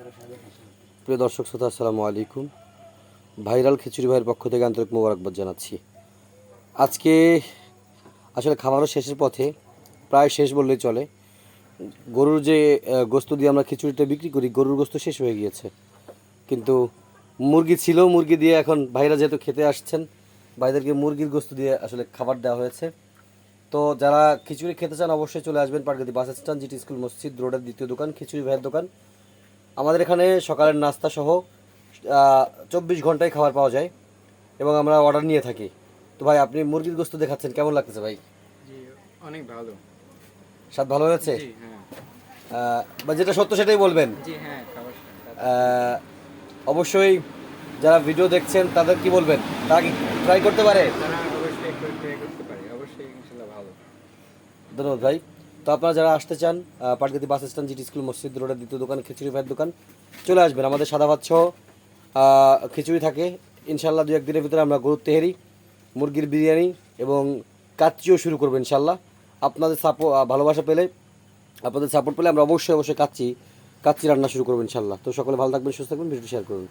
প্রিয় দর্শক শ্রোতা, আসসালামু আলাইকুম। ভাইরাল খিচুড়ি ভাইয়ের পক্ষ থেকে আন্তরিক মোবারকবাদ জানাচ্ছি। আজকে আসলে খাবারও শেষের পথে, প্রায় শেষ বললেই চলে। গরুর যে গোস্ত দিয়ে আমরা খিচুড়িটা বিক্রি করি, গরুর গোস্ত শেষ হয়ে গিয়েছে, কিন্তু মুরগি ছিল। মুরগি দিয়ে এখন ভাইরা যেহেতু খেতে আসছেন, ভাইদেরকে মুরগির গোস্ত দিয়ে আসলে খাবার দেওয়া হয়েছে। তো যারা খিচুড়ি খেতে চান অবশ্যই চলে আসবেন পাটগাদি বাস স্ট্যান্ড, জিটি স্কুল মসজিদ রোডের দ্বিতীয় দোকান, খিচুড়ি ভাইয়ের দোকান। আমাদের এখানে সকালের নাস্তা সহ 24 ঘন্টায় খাবার পাওয়া যায় এবং আমরা অর্ডার নিয়ে থাকি। তো ভাই, আপনি মুরগির গোস্ত দেখাচ্ছেন, কেমন লাগতেছে ভাই? জি, অনেক ভালো। স্বাদ ভালো হয়েছে? জি হ্যাঁ। বা যেটা সত্য সেটাই বলবেন। জি হ্যাঁ, খাবার আহ, অবশ্যই যারা ভিডিও দেখছেন তাদের কি বলবেন, তারা কি ট্রাই করতে পারে? তারা অবশ্যই একটু ট্রাই করতে পারে, অবশ্যই ইনশাল্লাহ ভালো। ধন্যবাদ ভাই। তো আপনারা যারা আসতে চান, Patgati bus stand, GT school মসজিদ রোডের দ্বিতীয় দোকান, খিচুড়ি ভাইয়ের দোকান, চলে আসবেন। আমাদের সাদা ভাত সহ খিচুড়ি থাকে। ইনশাল্লাহ 2-1 দিনের ভিতরে আমরা গরুর তেহারি, মুরগির বিরিয়ানি এবং কাচ্চিও শুরু করবো ইনশাল্লাহ। আপনাদের ভালোবাসা পেলে, আপনাদের সাপোর্ট পেলে আমরা অবশ্যই কাচ্চি রান্না শুরু করবো ইনশাল্লাহ। তো সকলে ভালো থাকবেন, সুস্থ থাকবেন, ভিডিও শেয়ার করুন।